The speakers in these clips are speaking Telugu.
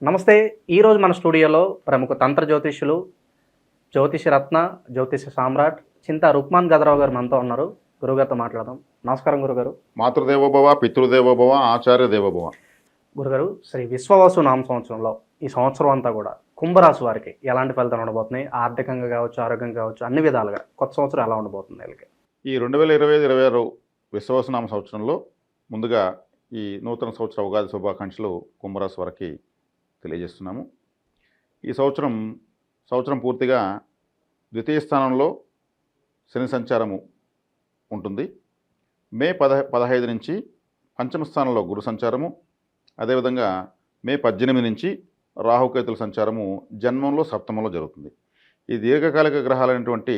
నమస్తే. ఈరోజు మన స్టూడియోలో ప్రముఖ తంత్ర జ్యోతిష్యులు, జ్యోతిష రత్న, జ్యోతిష సామ్రాట్ చింతా రుక్మాన్ గదరావు గారు మనతో ఉన్నారు. గురుగారితో మాట్లాడదాం. నమస్కారం గురుగారు. మాతృదేవోభవ, పితృదేవోభవ, ఆచార్య దేవోభవ. గురుగారు, శ్రీ విశ్వవాసు నామ సంవత్సరంలో ఈ సంవత్సరం అంతా కూడా కుంభరాశి వారికి ఎలాంటి ఫలితాలు ఉండబోతున్నాయి? ఆర్థికంగా కావచ్చు, ఆరోగ్యంగా కావచ్చు, అన్ని విధాలుగా కొత్త సంవత్సరం ఎలా ఉండబోతుంది వీళ్ళకి? ఈ 2025-26 విశ్వవసనామ సంవత్సరంలో ముందుగా ఈ నూతన సంవత్సర ఉగాది శుభాకాంక్షలు కుంభరాశి వారికి తెలియజేస్తున్నాము. ఈ సంవత్సరం పూర్తిగా ద్వితీయ స్థానంలో శని సంచారము ఉంటుంది. మే 15 నుంచి పంచమ స్థానంలో గురు సంచారము, అదేవిధంగా మే 18 నుంచి రాహుకేతుల సంచారము జన్మంలో సప్తమంలో జరుగుతుంది. ఈ దీర్ఘకాలిక గ్రహాలైనటువంటి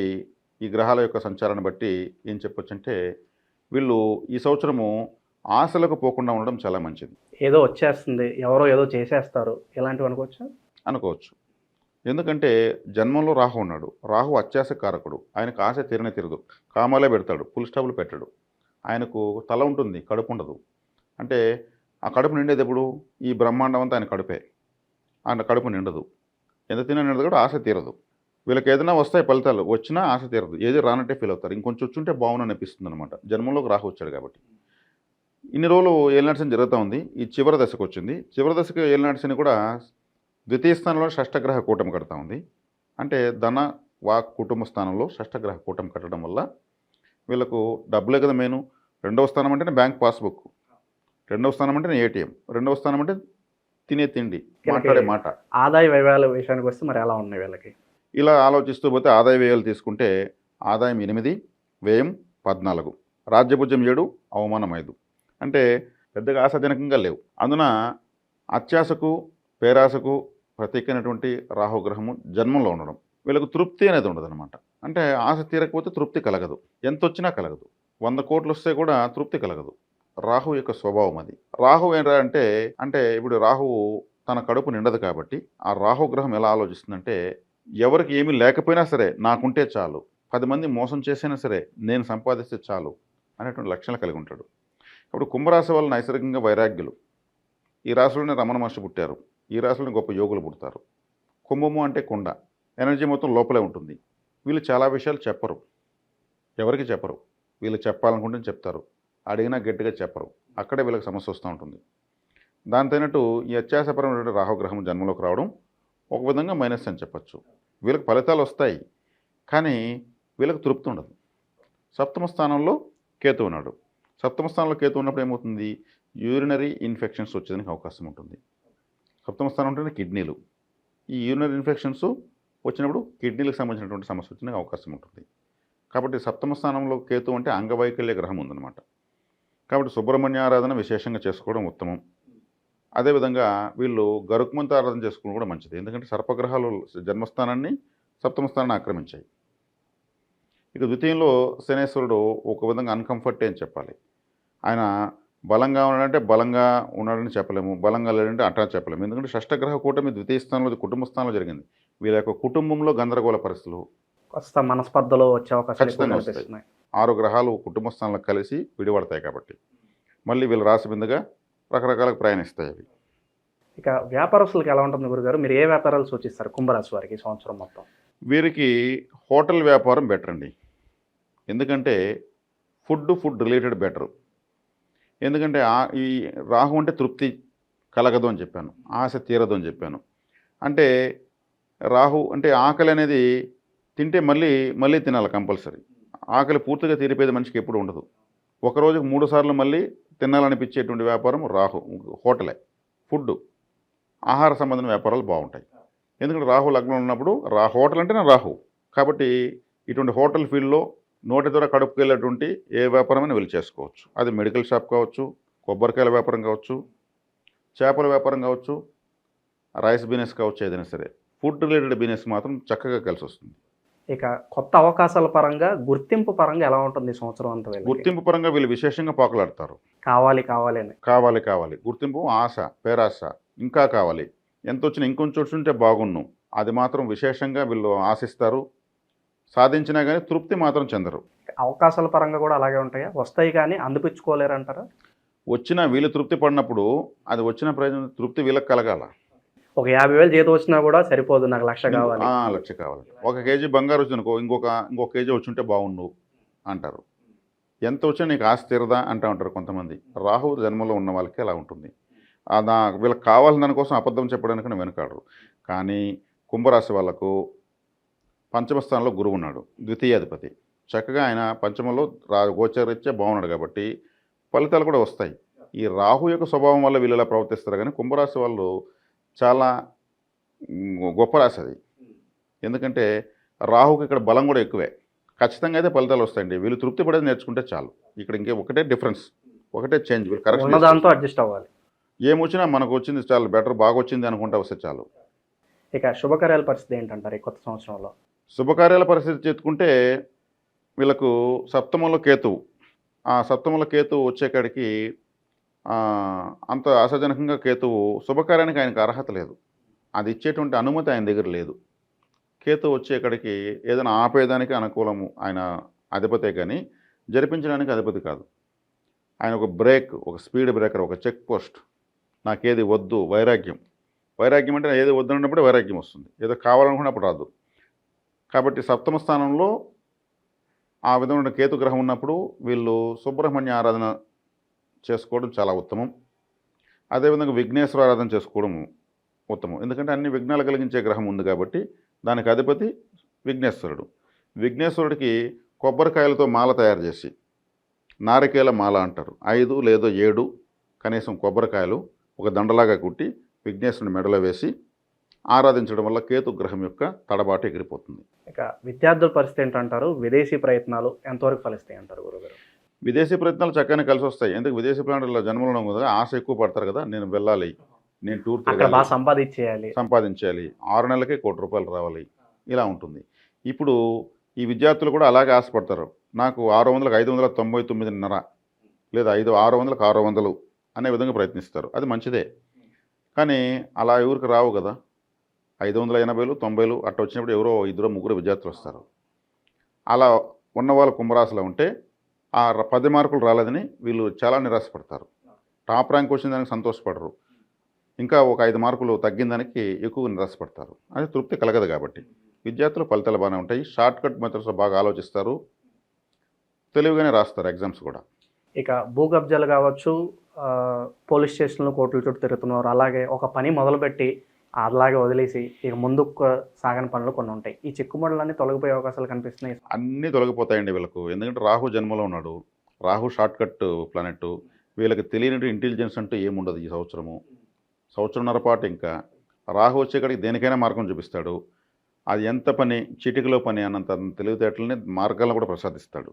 ఈ గ్రహాల యొక్క సంచారాన్ని బట్టి ఏం చెప్పొచ్చంటే వీళ్ళు ఈ సంవత్సరము ఆశలకు పోకుండా ఉండడం చాలా మంచిది. ఏదో వచ్చేస్తుంది, ఎవరో ఏదో చేసేస్తారు, ఇలాంటివి అనుకోవచ్చు. ఎందుకంటే జన్మంలో రాహు ఉన్నాడు. రాహు అత్యాశ కారకుడు. ఆయనకు ఆశ తీరనే తీరదు. కామాలే పెడతాడు, ఫుల్ స్టాప్లు పెట్టాడు. ఆయనకు తల ఉంటుంది, కడుపు ఉండదు. అంటే ఆ కడుపు నిండేది ఎప్పుడు? ఈ బ్రహ్మాండం అంతా ఆయన కడుపే. ఆయన కడుపు నిండదు. ఎంత తిన్నా నిండదు కూడా ఆశ తీరదు. వీళ్ళకి ఏదైనా వస్తాయి ఫలితాలు, వచ్చినా ఆశ తీరదు. ఏది రానట్టే ఫీల్ అవుతారు. ఇంకొంచెం వచ్చుంటే బాగుంది అనిపిస్తుంది అనమాట. జన్మంలోకి రాహు వచ్చాడు కాబట్టి. ఇన్ని రోజులు ఏలినాటి శని జరుగుతూ ఉంది. ఈ చివరి దశకు వచ్చింది. చివరి దశకు ఏలినాటి శని కూడా ద్వితీయ స్థానంలో షష్టగ్రహ కూటమి కడతా ఉంది. అంటే ధన వాక్ కుటుంబ స్థానంలో షష్టగ్రహ కూటమి కట్టడం వల్ల వీళ్ళకు డబ్బులే కదా మెయిన్. రెండవ స్థానం అంటేనే బ్యాంక్ పాస్బుక్, రెండవ స్థానం అంటేనే ఏటీఎం, రెండవ స్థానం అంటే తినే తిండి, మాట్లాడే మాట. ఆదాయ వ్యయాల విషయానికి వస్తే మరి ఎలా ఉన్నాయి వీళ్ళకి? ఇలా ఆలోచిస్తూ పోతే ఆదాయ వ్యయాలు తీసుకుంటే ఆదాయం 8, వ్యయం 14, రాజ్యభుజ్యం 7, అవమానం 5. అంటే పెద్దగా ఆశాజనకంగా లేవు. అందున అత్యాశకు పేరాశకు ప్రతీకైనటువంటి రాహుగ్రహము జన్మంలో ఉండడం వీళ్ళకు తృప్తి అనేది ఉండదన్నమాట. అంటే ఆశ తీరకపోతే తృప్తి కలగదు. ఎంత వచ్చినా కలగదు. 100 కోట్లు వస్తే కూడా తృప్తి కలగదు. రాహు యొక్క స్వభావం అది. రాహు ఏంటంటే అంటే ఇప్పుడు రాహువు తన కడుపు నిండదు కాబట్టి ఆ రాహుగ్రహం ఎలా ఆలోచిస్తుందంటే ఎవరికి ఏమీ లేకపోయినా సరే నాకుంటే చాలు, 10 మంది మోసం చేసైనా సరే నేను సంపాదిస్తే చాలు అనేటువంటి లక్షణాలు కలిగి ఉంటాడు. ఇప్పుడు కుంభరాశి వాళ్ళు నైసర్గికంగా వైరాగ్యులు. ఈ రాశిలోనే రమణ మహర్షి పుట్టారు. ఈ రాశిలోనే గొప్ప యోగులు పుడతారు. కుంభము అంటే కొండ, ఎనర్జీ మొత్తం లోపలే ఉంటుంది. వీళ్ళు చాలా విషయాలు చెప్పరు, ఎవరికి చెప్పరు. వీళ్ళు చెప్పాలనుకుంటే చెప్తారు, అడిగినా గట్టిగా చెప్పరు. అక్కడే వీళ్ళకి సమస్య వస్తూ ఉంటుంది. దాని తగినట్టు ఈ అత్యాశపరమైనటువంటి రాహుగ్రహం జన్మలోకి రావడం ఒక విధంగా మైనస్ అని చెప్పచ్చు. వీళ్ళకి ఫలితాలు వస్తాయి, కానీ వీళ్ళకి తృప్తి ఉండదు. సప్తమ స్థానంలో కేతు ఉన్నాడు. సప్తమ స్థానంలో కేతు ఉన్నప్పుడు ఏమవుతుంది? యూరినరీ ఇన్ఫెక్షన్స్ వచ్చేదానికి అవకాశం ఉంటుంది. సప్తమ స్థానం ఉంటేనే కిడ్నీలు. ఈ యూరినరీ ఇన్ఫెక్షన్స్ వచ్చినప్పుడు కిడ్నీలకు సంబంధించినటువంటి సమస్య వచ్చేందుకు అవకాశం ఉంటుంది. కాబట్టి సప్తమ స్థానంలో కేతు అంటే అంగవైకల్య గ్రహం ఉందన్నమాట. కాబట్టి సుబ్రహ్మణ్య ఆరాధన విశేషంగా చేసుకోవడం ఉత్తమం. అదేవిధంగా వీళ్ళు గరుక్మంత ఆరాధన చేసుకోవడం కూడా మంచిది. ఎందుకంటే సర్పగ్రహాలు జన్మస్థానాన్ని సప్తమ స్థానాన్ని ఆక్రమించాయి. ఇక ద్వితీయంలో శనేశ్వరుడు ఒక విధంగా అన్కంఫర్టే అని చెప్పాలి. ఆయన బలంగా ఉన్నాడంటే బలంగా ఉన్నాడని చెప్పలేము, బలంగా లేదంటే అట్లా చెప్పలేము. ఎందుకంటే షష్టగ్రహ కూటమి ద్వితీయ స్థానంలో కుటుంబ స్థానంలో జరిగింది. వీళ్ళ యొక్క కుటుంబంలో గందరగోళ పరిస్థితులు కాస్త మనస్పర్ధలో వచ్చే అవకాశాలు ఖచ్చితంగా వస్తాయి. 6 గ్రహాలు కుటుంబ స్థానంలో కలిసి విడిపడతాయి కాబట్టి మళ్ళీ వీళ్ళ రాశి మీదుగా రకరకాల ప్రయాణిస్తాయి అవి. ఇక వ్యాపారస్తులకు ఎలా ఉంటుంది గురుగారు? మీరు ఏ వ్యాపారాలు సూచిస్తారు కుంభరాశి వారికి ఈ సంవత్సరం మొత్తం? వీరికి హోటల్ వ్యాపారం బెటర్ అండి. ఎందుకంటే ఫుడ్ రిలేటెడ్ బెటరు. ఎందుకంటే ఈ రాహు అంటే తృప్తి కలగదు అని చెప్పాను, ఆశ తీరదు అని చెప్పాను. అంటే రాహు అంటే ఆకలి అనేది తింటే మళ్ళీ తినాలి కంపల్సరీ. ఆకలి పూర్తిగా తీరిపోయేది మనిషికి ఎప్పుడు ఉండదు. ఒకరోజుకు 3 సార్లు మళ్ళీ తినాలనిపించేటువంటి వ్యాపారం రాహు హోటలే. ఫుడ్ ఆహార సంబంధమైన వ్యాపారాలు బాగుంటాయి. ఎందుకంటే రాహు లగ్నం ఉన్నప్పుడు హోటల్ అంటేనే రాహు. కాబట్టి ఇటువంటి హోటల్ ఫీల్డ్లో నోటి ద్వారా కడుపుకు వెళ్ళేటువంటి ఏ వ్యాపారమైనా వీళ్ళు చేసుకోవచ్చు. అది మెడికల్ షాప్ కావచ్చు, కొబ్బరికాయల వ్యాపారం కావచ్చు, చేపల వ్యాపారం కావచ్చు, రైస్ బిజినెస్ కావచ్చు, ఏదైనా సరే ఫుడ్ రిలేటెడ్ బిజినెస్ మాత్రం చక్కగా కలిసి వస్తుంది. ఇక కొత్త అవకాశాల పరంగా, గుర్తింపు పరంగా ఎలా ఉంటుంది ఈ సంవత్సరం అంతా? గుర్తింపు పరంగా వీళ్ళు విశేషంగా పాకులాడతారు. కావాలి కావాలి గుర్తింపు, ఆశ, పేరాశ, ఇంకా కావాలి, ఎంత వచ్చినా ఇంకొంచెం వచ్చుంటే బాగున్ను, అది మాత్రం విశేషంగా వీళ్ళు ఆశిస్తారు. సాధించినా కానీ తృప్తి మాత్రం చెందరు. అవకాశాల పరంగా కూడా అలాగే ఉంటాయా? వస్తాయి కానీ అందిపుచ్చుకోలేరు అంటారా? వచ్చినా వీళ్ళు తృప్తి పడినప్పుడు అది వచ్చిన ప్రయోజనం తృప్తి వీళ్ళకి కలగాల. ఒక 50,000 జీతం వచ్చినా కూడా సరిపోదు, నాకు 1,00,000 కావాలి. లక్ష కావాలి. 1 కేజీ బంగారం వచ్చిందనుకో, ఇంకొక కేజీ వచ్చుంటే బాగుండు అంటారు. ఎంత వచ్చినా నీకు ఆస్తి తీరదా అంటూ ఉంటారు కొంతమంది. రాహువు జన్మలో ఉన్న వాళ్ళకి అలా ఉంటుంది. వీళ్ళకి కావాల్సిన దానికోసం అబద్ధం చెప్పడానికి వెనుకాడరు. కానీ కుంభరాశి వాళ్ళకు పంచమ స్థానంలో గురువు ఉన్నాడు, ద్వితీయాధిపతి. చక్కగా ఆయన పంచమంలో గోచరీత్యా బాగున్నాడు కాబట్టి ఫలితాలు కూడా వస్తాయి. ఈ రాహు యొక్క స్వభావం వల్ల వీళ్ళు ఇలా ప్రవర్తిస్తారు. కానీ కుంభరాశి వాళ్ళు చాలా గొప్ప రాశి అది. ఎందుకంటే రాహుకి ఇక్కడ బలం కూడా ఎక్కువే. ఖచ్చితంగా అయితే ఫలితాలు వస్తాయండి. వీళ్ళు తృప్తి పడేది నేర్చుకుంటే చాలు. ఇక్కడ ఒకటే డిఫరెన్స్, ఒకటే చేంజ్. వీళ్ళు కరెక్ట్ దాంతో అడ్జస్ట్ అవ్వాలి. ఏమొచ్చినా మనకు వచ్చింది చాలు, బెటర్, బాగా వచ్చింది అనుకుంటే వస్తే చాలు. ఇక శుభకార్యాల పరిస్థితి ఏంటంటారు ఈ కొత్త సంవత్సరంలో? శుభకార్యాల పరిస్థితి చెప్పుకుంటే వీళ్ళకు సప్తమంలో కేతువు. ఆ సప్తమంలో కేతువు వచ్చేకాడికి అంత అసజనకంగా కేతువు శుభకార్యానికి ఆయనకు అర్హత లేదు. అది ఇచ్చేటువంటి అనుమతి ఆయన దగ్గర లేదు. కేతువు వచ్చేకాడికి ఏదైనా ఆపేదానికి అనుకూలము ఆయన అధిపతే, కానీ జరిపించడానికి అధిపతి కాదు. ఆయన ఒక బ్రేక్, ఒక స్పీడ్ బ్రేకర్, ఒక చెక్ పోస్ట్. నాకేది వద్దు, వైరాగ్యం. వైరాగ్యం అంటే ఏది వద్దన్నప్పుడు వైరాగ్యం వస్తుంది, ఏదో కావాలనుకున్నప్పుడు రాదు. కాబట్టి సప్తమ స్థానంలో ఆ విధమైన కేతుగ్రహం ఉన్నప్పుడు వీళ్ళు సుబ్రహ్మణ్య ఆరాధన చేసుకోవడం చాలా ఉత్తమం. అదేవిధంగా విఘ్నేశ్వర ఆరాధన చేసుకోవడం ఉత్తమం. ఎందుకంటే అన్ని విఘ్నాలు కలిగించే గ్రహం ఉంది కాబట్టి దానికి అధిపతి విఘ్నేశ్వరుడు. విఘ్నేశ్వరుడికి కొబ్బరికాయలతో మాల తయారు చేసి, నారికేల మాల అంటారు, 5 లేదా 7 కనీసం కొబ్బరికాయలు ఒక దండలాగా కుట్టి విఘ్నేశ్వరుని మెడలో వేసి ఆరాధించడం వల్ల కేతు గ్రహం యొక్క తడబాటు ఎగిరిపోతుంది. ఇక విద్యార్థుల పరిస్థితి ఏంటంటారు? విదేశీ ప్రయత్నాలు ఎంతవరకు ఫలిస్తాయి అంటారు గురుగారు? విదేశీ ప్రయత్నాలు చక్కగానే కలిసి వస్తాయి. ఎందుకు విదేశీ ప్రయాణాల్లో జన్మలో కదా ఆశ ఎక్కువ పడతారు కదా, నేను వెళ్ళాలి, నేను టూర్ బాగా సంపాదించాలి, 6 నెలలకే ₹1,00,00,000 రావాలి, ఇలా ఉంటుంది. ఇప్పుడు ఈ విద్యార్థులు కూడా అలాగే ఆశపడతారు. నాకు 600కి 599.5 లేదా 600కి 600 అనే విధంగా ప్రయత్నిస్తారు. అది మంచిదే. కానీ అలా ఎవరికి రావు కదా. 580, 90 అట్లా వచ్చినప్పుడు ఎవరో 2, 3 విద్యార్థులు వస్తారు. అలా ఉన్న వాళ్ళు కుంభరాశిలో ఉంటే ఆ 10 మార్కులు రాలేదని వీళ్ళు చాలా నిరాశపడతారు. టాప్ ర్యాంక్ వచ్చిన దానికి సంతోషపడరు, ఇంకా ఒక 5 మార్కులు తగ్గిన దానికి ఎక్కువ నిరాశపడతారు. అది తృప్తి కలగదు. కాబట్టి విద్యార్థులు ఫలితాలు బాగానే ఉంటాయి. షార్ట్ కట్ మెథడ్స్లో బాగా ఆలోచిస్తారు, తెలివిగానే రాస్తారు ఎగ్జామ్స్ కూడా. ఇక భూ కబ్జాలు కావచ్చు, పోలీస్ స్టేషన్లు, కోర్టుల చుట్టూ తిరుగుతున్నారు. అలాగే ఒక పని మొదలుపెట్టి అలాగే వదిలేసి ఇక ముందుకు సాగని పనులు కొన్ని ఉంటాయి. ఈ చిక్కుముడులన్నీ తొలగిపోయే అవకాశాలు కనిపిస్తున్నాయి. అన్నీ తొలగిపోతాయండి వీళ్ళకు. ఎందుకంటే రాహు జన్మలో ఉన్నాడు. Rahu short cut planet. వీళ్ళకి తెలియని ఇంటెలిజెన్స్ అంటూ ఏముండదు. ఈ సంవత్సరంన్నర పాటు ఇంకా రాహు వచ్చేకాడికి దేనికైనా మార్గం చూపిస్తాడు. అది ఎంత పని, చిటికలో పని అన్నంత తెలివితేటలని మార్గాలను కూడా ప్రసాదిస్తాడు.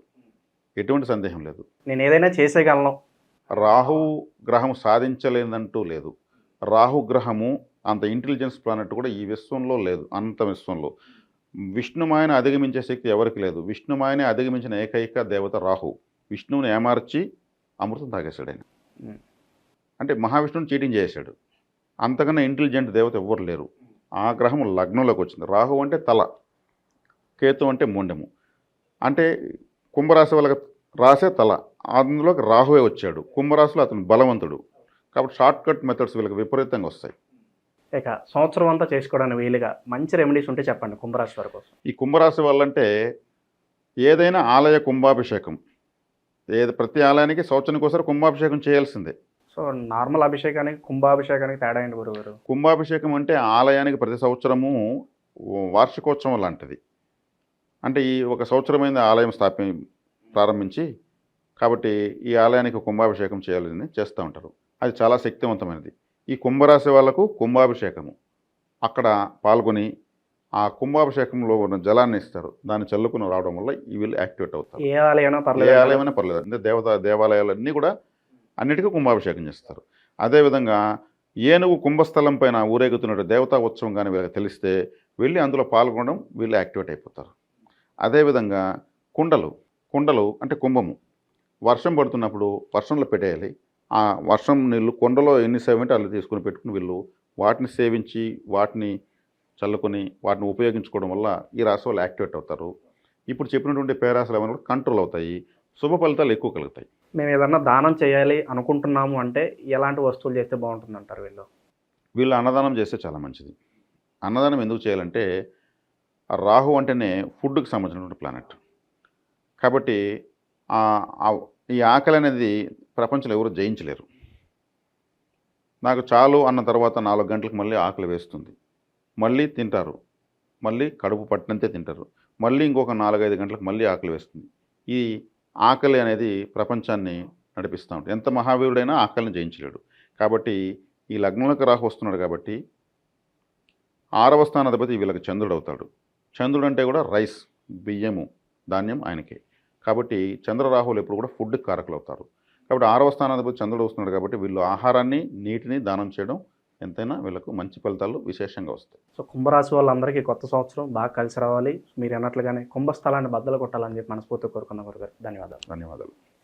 ఎటువంటి సందేహం లేదు. నేను ఏదైనా చేసేయగలను. రాహు గ్రహం సాధించలేదంటూ లేదు. రాహు గ్రహము అంత ఇంటెలిజెన్స్ ప్లానెట్ కూడా ఈ విశ్వంలో లేదు. అంత విశ్వంలో విష్ణుమాయని అధిగమించే శక్తి ఎవరికి లేదు. విష్ణుమాయని అధిగమించిన ఏకైక దేవత రాహు. విష్ణువుని ఏమార్చి అమృతం తాగేశాడు ఆయన. అంటే మహావిష్ణువుని చీటింగ్ చేశాడు. అంతకన్నా ఇంటెలిజెంట్ దేవత ఎవ్వరు లేరు. ఆ గ్రహం లగ్నంలోకి వచ్చింది. రాహు అంటే తల, కేతు అంటే మొండెము. అంటే కుంభరాశి వాళ్ళకి రాసే తల, అందులోకి రాహువే వచ్చాడు. కుంభరాశిలో అతను బలవంతుడు. కాబట్టి షార్ట్ కట్ మెథడ్స్ వీళ్ళకి విపరీతంగా వస్తాయి. ఇక సంవత్సరం అంతా చేసుకోవడానికి వీలుగా మంచి రెమెడీస్ ఉంటే చెప్పండి కుంభరాశి వారి కోసం. ఈ కుంభరాశి వాళ్ళంటే ఏదైనా ఆలయ కుంభాభిషేకం, ప్రతి ఆలయానికి సంవత్సరానికోసారి కుంభాభిషేకం చేయాల్సిందే. సో నార్మల్ అభిషేకానికి కుంభాభిషేకానికి తేడా ఏంటి గురుగారు? కుంభాభిషేకం అంటే ఆలయానికి ప్రతి సంవత్సరము వార్షికోత్సవం లాంటిది. అంటే ఈ ఒక సంవత్సరమైన ఆలయం ప్రారంభించి, కాబట్టి ఈ ఆలయానికి కుంభాభిషేకం చేయాలని చేస్తూ ఉంటారు. అది చాలా శక్తివంతమైనది. ఈ కుంభరాశి వాళ్లకు కుంభాభిషేకము అక్కడ పాల్గొని ఆ కుంభాభిషేకంలో ఉన్న జలాన్ని ఇస్తారు. దాన్ని చల్లుకుని రావడం వల్ల వీళ్ళు యాక్టివేట్ అవుతారు. ఏ ఆలయమైనా పర్లేదు. అంటే దేవాలయాలన్నీ కూడా అన్నిటికీ కుంభాభిషేకం చేస్తారు. అదేవిధంగా ఏనుగు కుంభస్థలం పైన ఊరేగుతున్నట్టు దేవతా ఉత్సవం కానీ వీళ్ళకి తెలిస్తే వెళ్ళి అందులో పాల్గొనడం, వీళ్ళు యాక్టివేట్ అయిపోతారు. అదేవిధంగా కుండలు అంటే కుంభము వర్షం పడుతున్నప్పుడు వర్షంలో పెట్టేయాలి. ఆ వర్షం నీళ్ళు కొండలో ఎన్ని సేవంటే అలా తీసుకుని పెట్టుకుని వీళ్ళు వాటిని సేవించి, వాటిని చల్లుకొని, వాటిని ఉపయోగించుకోవడం వల్ల ఈ రాశి వాళ్ళు యాక్టివేట్ అవుతారు. ఇప్పుడు చెప్పినటువంటి పేరాశలు అవన్నీ కూడా కంట్రోల్ అవుతాయి. శుభ ఫలితాలు ఎక్కువ కలుగుతాయి. మేము ఏదన్నా దానం చేయాలి అనుకుంటున్నాము అంటే ఎలాంటి వస్తువులు చేస్తే బాగుంటుంది అంటారు వీళ్ళు? వీళ్ళు అన్నదానం చేస్తే చాలా మంచిది. అన్నదానం ఎందుకు చేయాలంటే ఆ రాహు అంటేనే ఫుడ్కి సంబంధించినటువంటి ప్లానెట్. కాబట్టి ఈ ఆకలి అనేది ప్రపంచంలో ఎవరు జయించలేరు. నాకు చాలు అన్న తర్వాత 4 గంటలకు మళ్ళీ ఆకలి వేస్తుంది, మళ్ళీ తింటారు, మళ్ళీ కడుపు పట్టినంతే తింటారు, మళ్ళీ ఇంకొక 4-5 గంటలకు మళ్ళీ ఆకలి వేస్తుంది. ఈ ఆకలి అనేది ప్రపంచాన్ని నడిపిస్తూ ఉంటుంది. ఎంత మహావీరుడైనా ఆకలిని జయించలేడు. కాబట్టి ఈ లగ్నంలోకి రాహు వస్తున్నాడు కాబట్టి 6వ స్థానాధిపతి వీళ్ళకి చంద్రుడు అవుతాడు. చంద్రుడు అంటే కూడా రైస్, బియ్యము, ధాన్యం ఆయనకే. కాబట్టి చంద్రరాహువులు ఎప్పుడు కూడా ఫుడ్కి కారకులు అవుతారు. కాబట్టి 6వ స్థానాధిపతి చంద్రుడు వస్తున్నాడు కాబట్టి వీళ్ళు ఆహారాన్ని, నీటిని దానం చేయడం ఎంతైనా వీళ్ళకు మంచి ఫలితాలు విశేషంగా వస్తాయి. సో కుంభరాశి వాళ్ళందరికీ కొత్త సంవత్సరం బాగా కలిసి రావాలి. మీరు అన్నట్లుగానే కుంభస్థలాన్ని బద్దలు కొట్టాలని చెప్పి మనస్ఫూర్తిగా కోరుకుందాం గురుగారు. ధన్యవాదాలు. ధన్యవాదాలు.